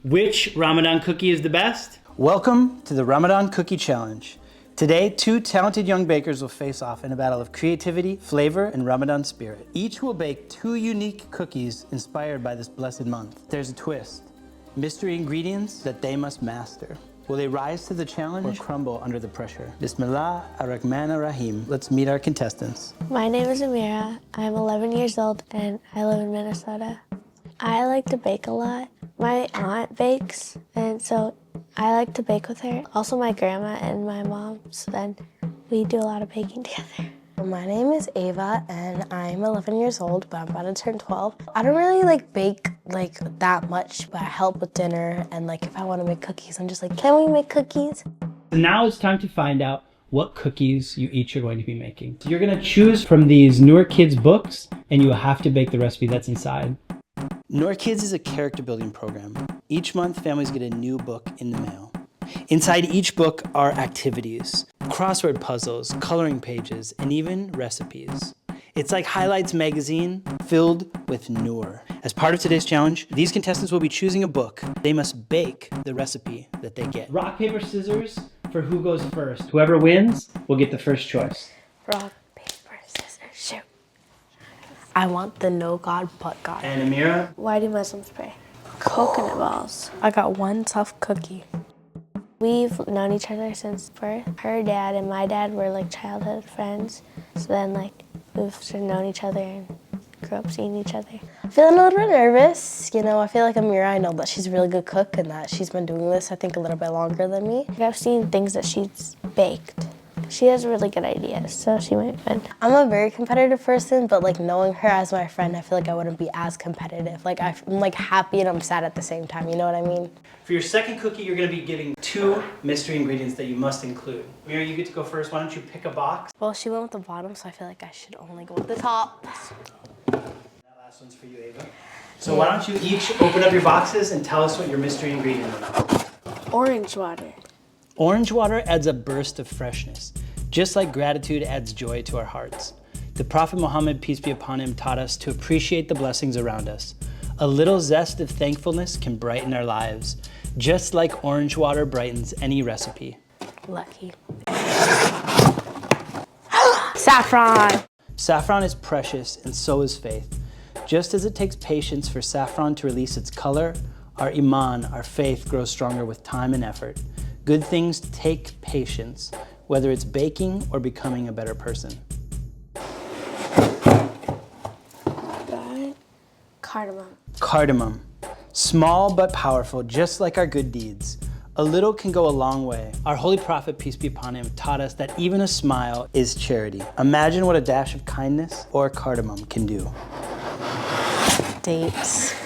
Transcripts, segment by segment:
Which Ramadan cookie is the best? Welcome to the Ramadan Cookie Challenge. Today, two talented young bakers will face off in a battle of creativity, flavor, and Ramadan spirit. Each will bake two unique cookies inspired by this blessed month. There's a twist. Mystery ingredients that they must master. Will they rise to the challenge or crumble under the pressure? Bismillah ar-Rahman ar-Rahim. Let's meet our contestants. My name is Amira. I'm 11 years old and I live in Minnesota. I like to bake a lot. My aunt bakes, and so I like to bake with her. Also my grandma and my mom, so then we do a lot of baking together. My name is Ava and I'm 11 years old, but I'm about to turn 12. I don't really bake that much, but I help with dinner, and if I want to make cookies, I'm just like, can we make cookies? Now it's time to find out what cookies you each are going to be making. So you're going to choose from these Noor Kids books, and you have to bake the recipe that's inside. Noor Kids is a character building program. Each month, families get a new book in the mail. Inside each book are activities, crossword puzzles, coloring pages, and even recipes. It's like Highlights magazine filled with Noor. As part of today's challenge, these contestants will be choosing a book. They must bake the recipe that they get. Rock, paper, scissors for who goes first. Whoever wins will get the first choice. Rock, paper, scissors, shoot. I want the no God but God. And Amira? Why do Muslims pray? Coconut balls. I got one tough cookie. We've known each other since birth. Her dad and my dad were childhood friends. So then we've sort of known each other and grew up seeing each other. Feeling a little bit nervous. I feel like Amira, I know that she's a really good cook and that she's been doing this, I think, a little bit longer than me. I've seen things that she's baked. She has really good ideas, so she might win. I'm a very competitive person, but knowing her as my friend, I feel like I wouldn't be as competitive. I'm happy and I'm sad at the same time, you know what I mean? For your second cookie, you're going to be getting two mystery ingredients that you must include. Amira, you get to go first. Why don't you pick a box? Well, she went with the bottom, so I feel like I should only go with the top. That last one's for you, Ava. So why don't you each open up your boxes and tell us what your mystery ingredient is. Orange water. Orange water adds a burst of freshness, just like gratitude adds joy to our hearts. The Prophet Muhammad, peace be upon him, taught us to appreciate the blessings around us. A little zest of thankfulness can brighten our lives, just like orange water brightens any recipe. Lucky. Saffron! Saffron is precious, and so is faith. Just as it takes patience for saffron to release its color, our iman, our faith, grows stronger with time and effort. Good things take patience, whether it's baking or becoming a better person. Cardamom. Cardamom. Small but powerful, just like our good deeds. A little can go a long way. Our Holy Prophet, peace be upon him, taught us that even a smile is charity. Imagine what a dash of kindness or cardamom can do. Dates.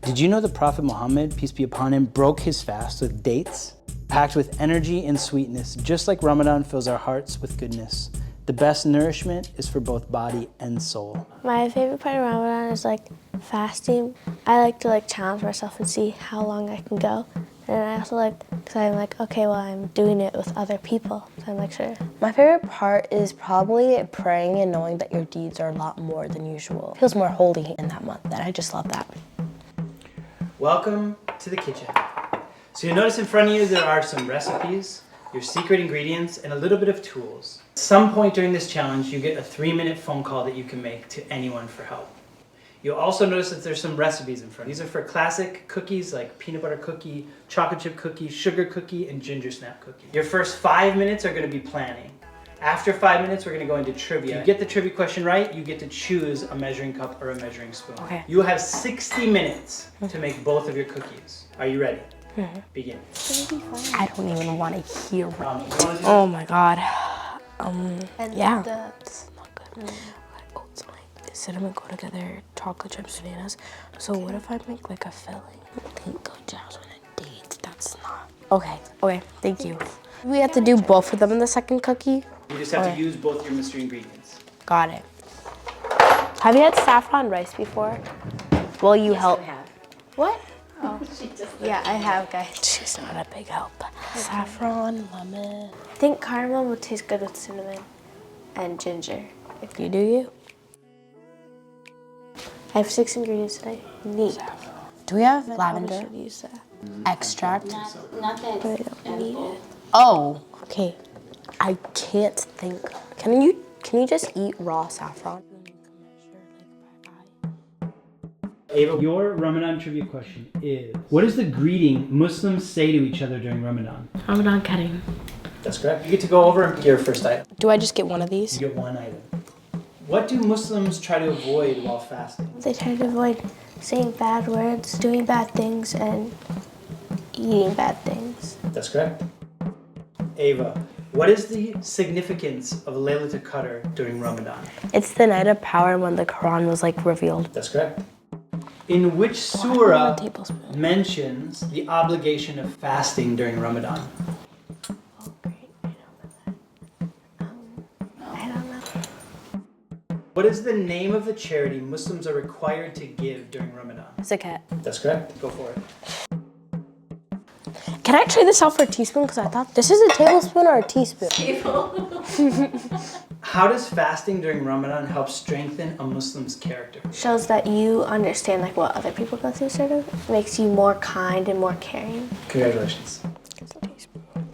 Did you know the Prophet Muhammad, peace be upon him, broke his fast with dates? Packed with energy and sweetness, just like Ramadan fills our hearts with goodness. The best nourishment is for both body and soul. My favorite part of Ramadan is fasting. I like to challenge myself and see how long I can go. And I also because I'm okay, well, I'm doing it with other people. So I'm sure. My favorite part is probably praying and knowing that your deeds are a lot more than usual. It feels more holy in that month, and I just love that. Welcome to the kitchen. So you'll notice in front of you there are some recipes, your secret ingredients, and a little bit of tools. At some point during this challenge, you get a 3-minute phone call that you can make to anyone for help. You'll also notice that there's some recipes in front. These are for classic cookies like peanut butter cookie, chocolate chip cookie, sugar cookie, and ginger snap cookie. Your first 5 minutes are going to be planning. After 5 minutes, we're going to go into trivia. If you get the trivia question right, you get to choose a measuring cup or a measuring spoon. Okay. You have 60 minutes to make both of your cookies. Are you ready? Begin. I don't even want to hear it. Oh my God. Yeah. It's not good. Oats and cinnamon go together, chocolate chips, bananas. So what if I make a filling? Pink jasmine and dates. That's not. Okay, thank you. We have to do both of them in the second cookie? You just have to use both your mystery ingredients. Got it. Have you had saffron rice before? Will you help? I have. What? Oh, yeah, I have, guys. She's not a big help. Saffron, lemon. I think cardamom would taste good with cinnamon and ginger. You do you? I have 6 ingredients today. Neat. Saffron. Do we have Probably lavender should use that. extract? Not that But I don't need it. Oh, okay. I can't think. Can you just eat raw saffron? Ava, your Ramadan trivia question is, what is the greeting Muslims say to each other during Ramadan? Ramadan cutting. That's correct. You get to go over and pick your first item. Do I just get one of these? You get one item. What do Muslims try to avoid while fasting? They try to avoid saying bad words, doing bad things, and eating bad things. That's correct. Ava, what is the significance of Laylatul Qadr during Ramadan? It's the night of power when the Quran was like revealed. That's correct. In which surah a tablespoon. mentions the obligation of fasting during Ramadan? Oh, great. I don't know. What is the name of the charity Muslims are required to give during Ramadan? Zakat. That's correct. Go for it. Can I try this out for a teaspoon? Because I thought this is a tablespoon or a teaspoon. How does fasting during Ramadan help strengthen a Muslim's character? Shows that you understand like what other people go through, sort of. Makes you more kind and more caring. Congratulations.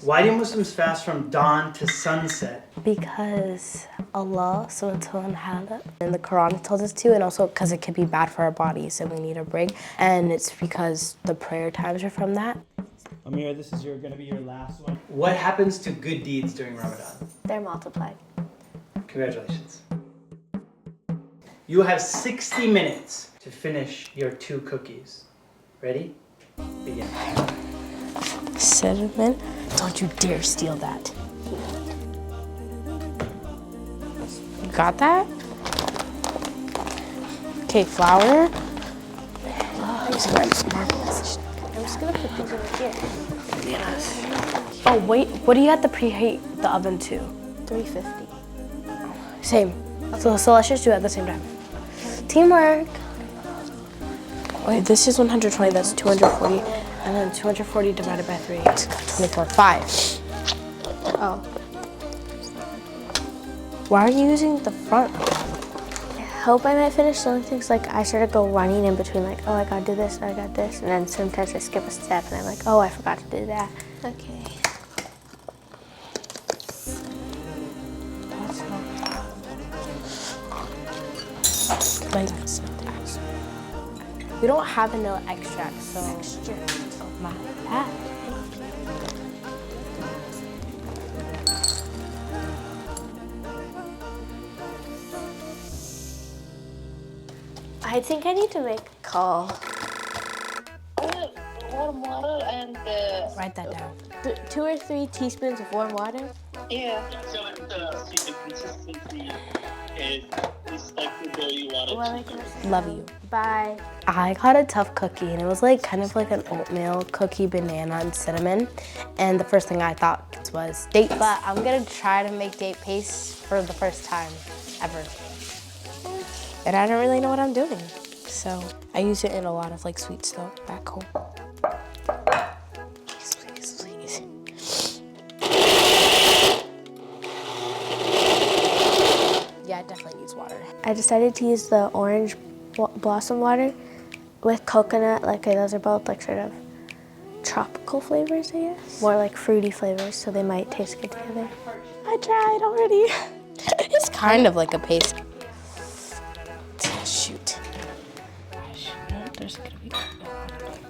Why do Muslims fast from dawn to sunset? Because Allah subhanahu wa ta'ala in the Quran tells us to, and also because it could be bad for our bodies and we need a break. And it's because the prayer times are from that. Amira, this is going to be your last one. What happens to good deeds during Ramadan? They're multiplied. Congratulations. You have 60 minutes to finish your 2 cookies. Ready? Begin. Cinnamon. Don't you dare steal that. You got that? Okay, flour. I'm just gonna put these over here. Yes. Oh wait, what do you have to preheat the oven to? 350. Same. So let's just do it at the same time. Teamwork. Wait, this is 120, that's 240. And then 240 divided by 3, 24, 5. Oh. Why are you using the front? I hope I might finish some things. Like I sort of go running in between like, oh, I gotta do this, I got this. And then sometimes I skip a step and I'm like, oh, I forgot to do that. Okay. Like, we don't have vanilla extract, so oh, my bad. I think I need to make a call. warm water and Write that down. 2 or 3 teaspoons of warm water. yeah. So see the consistency is like the way you want it Well, to. Love you. Bye. I got a tough cookie, and it was like kind of like an oatmeal cookie, banana and cinnamon. And the first thing I thought was date, but I'm gonna try to make date paste for the first time ever. And I don't really know what I'm doing. So I use it in a lot of like sweet stuff back home. Please, please, please. Yeah, it definitely needs water. I decided to use the orange blossom water with coconut. Like those are both like sort of tropical flavors, I guess. More like fruity flavors, so they might taste good together. I tried already. It's kind of like a paste. Shoot. There's gonna be.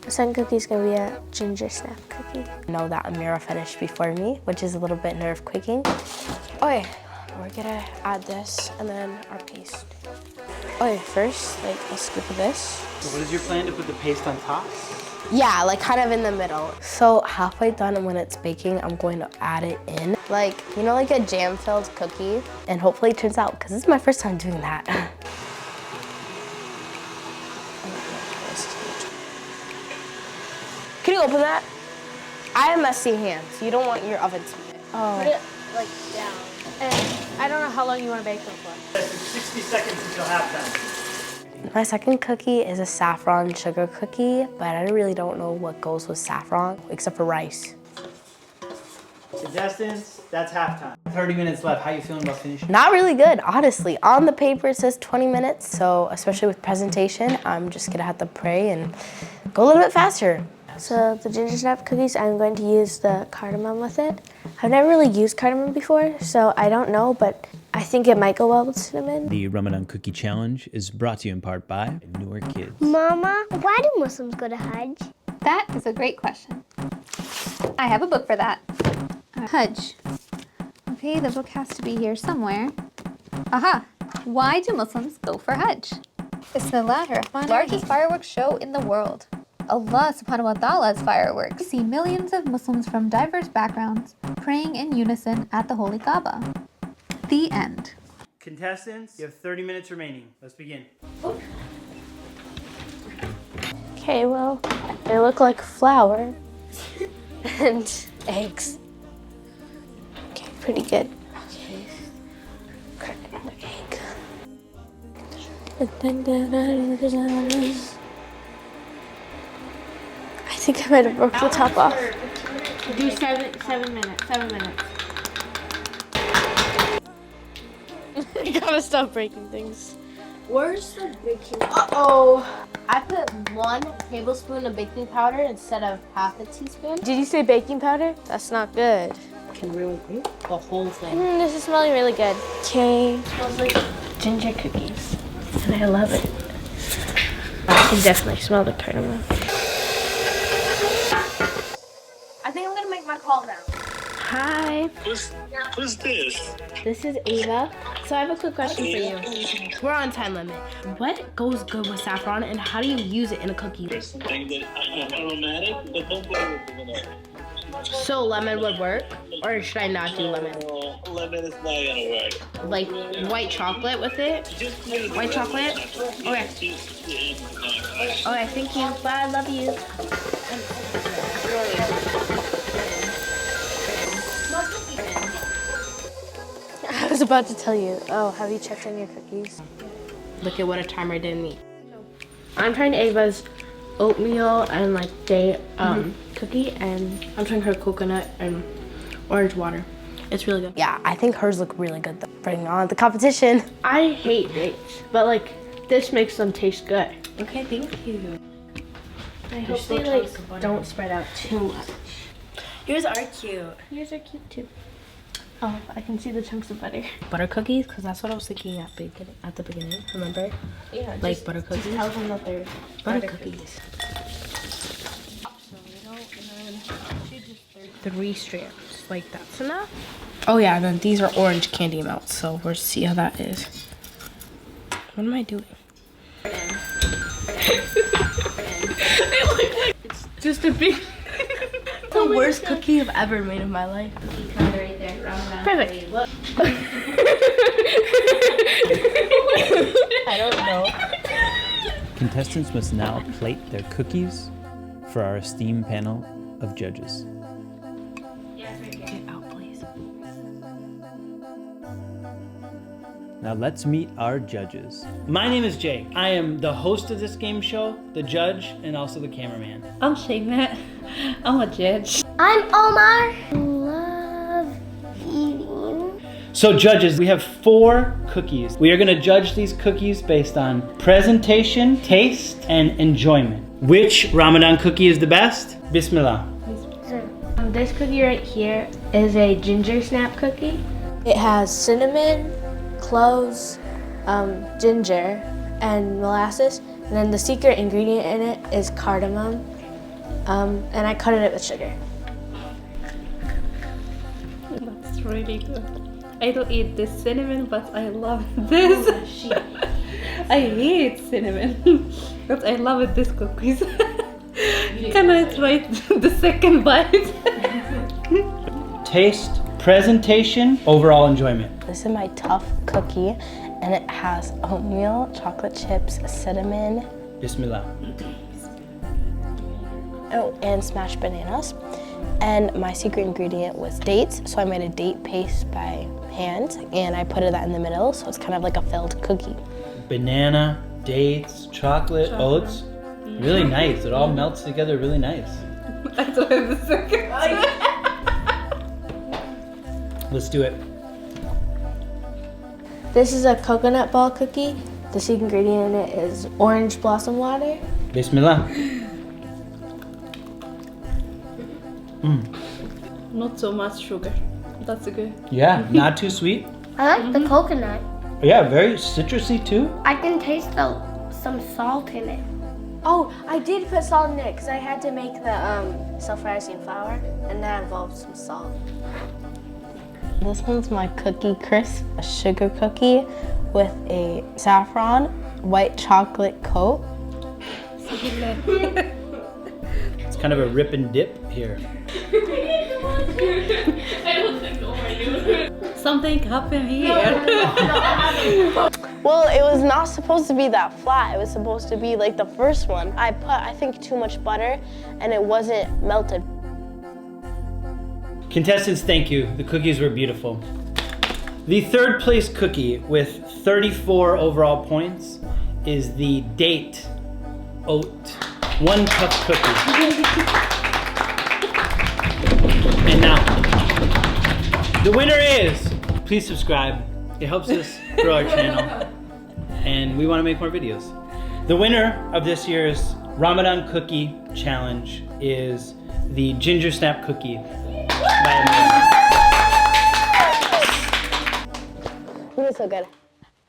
The second cookie is gonna be a ginger snap cookie. Know that Amira finished before me, which is a little bit nerve-quaking. Okay, we're gonna add this and then our paste. Okay, first, like a scoop of this. What is your plan to put the paste on top? Yeah, like kind of in the middle. So halfway done, and when it's baking, I'm going to add it in. Like, you know, like a jam-filled cookie. And hopefully it turns out, because this is my first time doing that. Can you open that? I have messy hands. You don't want your oven to be. Put it like down. And I don't know how long you want to bake them for. 60 seconds until halftime. My second cookie is a saffron sugar cookie, but I really don't know what goes with saffron, except for rice. Contestants, that's halftime. 30 minutes left. How you feeling about finishing? Not really good, honestly. On the paper it says 20 minutes, so especially with presentation, I'm just gonna have to pray and Go a little bit faster. So the ginger snap cookies, I'm going to use the cardamom with it. I've never really used cardamom before, so I don't know, but I think it might go well with cinnamon. The Ramadan Cookie Challenge is brought to you in part by Noor Kids. Mama, why do Muslims go to Hajj? That is a great question. I have a book for that. Hajj. Okay, the book has to be here somewhere. Aha! Why do Muslims go for Hajj? Bismillah ar-Rahman, largest fireworks show in the world. Allah subhanahu wa ta'ala's fireworks. See millions of Muslims from diverse backgrounds praying in unison at the Holy Kaaba. The end. Contestants, you have 30 minutes remaining. Let's begin. Okay, well, they look like flour and eggs. Okay, pretty good. Okay, crack another egg. I think I might have broke the top off. Do 7 minutes. 7 minutes. I gotta stop breaking things. Where's the baking? Uh-oh. I put 1 tablespoon of baking powder instead of half a teaspoon. Did you say baking powder? That's not good. Can really eat the whole thing. This is smelling really good. Okay. Smells like ginger cookies. And I love it. I can definitely smell the cardamom. I think I'm gonna make my call now. Hi, Who's this? This is Ava. So I have a quick question for you. We're on time limit. What goes good with saffron and how do you use it in a cookie? There's something that I'm aromatic, but don't put it with vanilla. So lemon would work? Or should I not do lemon? Lemon is not gonna work. Like white chocolate with it? White chocolate? Okay. Okay, thank you. Bye, I love you. I was about to tell you. Oh, have you checked on your cookies? Look at what a timer didn't meet. I'm trying Ava's oatmeal and like date cookie, and I'm trying her coconut and orange water. It's really good. Yeah, I think hers look really good though. Bring on the competition. I hate dates, but like this makes them taste good. Okay, thank you. I hope they like don't spread out too much. Yours are cute. Yours are cute too. Oh, I can see the chunks of butter. Butter cookies, because that's what I was thinking at the beginning. Remember? Yeah, like butter cookies. Tell them that they're Butter cookies. So 3 strips, like that's enough. Oh yeah, and then these are orange candy melts, so we'll see how that is. What am I doing? It's just a big. The worst cookie I've ever made in my life. Right there. Perfect. I don't know. Contestants must now plate their cookies for our esteemed panel of judges. Get out, please. Now let's meet our judges. My name is Jake. I am the host of this game show, the judge, and also the cameraman. I'm Shaymat. I'm a judge. I'm Omar. Love eating. So judges, we have 4 cookies. We are gonna judge these cookies based on presentation, taste, and enjoyment. Which Ramadan cookie is the best? Bismillah. This cookie right here is a ginger snap cookie. It has cinnamon, cloves, ginger, and molasses. And then the secret ingredient in it is cardamom. And I coated it with sugar. That's really good. I don't eat this cinnamon, but I love this. I hate cinnamon, but I love it, this cookies. Can I try the second bite? Taste, presentation, overall enjoyment. This is my tough cookie, and it has oatmeal, chocolate chips, cinnamon, Bismillah. oh, and smashed bananas. And my secret ingredient was dates, so I made a date paste by hand, and I put that in the middle, so it's kind of like a filled cookie. Banana, dates, chocolate, oats. Really nice. It all melts together really nice. That's why the second. Let's do it. This is a coconut ball cookie. The secret ingredient in it is orange blossom water. Bismillah. Not so much sugar. That's good. Yeah, not too sweet. I like the coconut. Yeah, very citrusy too. I can taste some salt in it. Oh, I did put salt in it because I had to make the self-rising flour, and that involved some salt. This one's my cookie crisp, a sugar cookie with a saffron white chocolate coat. It's kind of a rip and dip here. Something happened here. Well, it was not supposed to be that flat. It was supposed to be like the first one. I put, I think, too much butter and it wasn't melted. Contestants, thank you. The cookies were beautiful. The third place cookie with 34 overall points is the date oat 1 cup cookie. And now, the winner is, please subscribe. It helps us grow our channel and we want to make more videos. The winner of this year's Ramadan Cookie Challenge is the Ginger Snap Cookie by Amira. It was so good.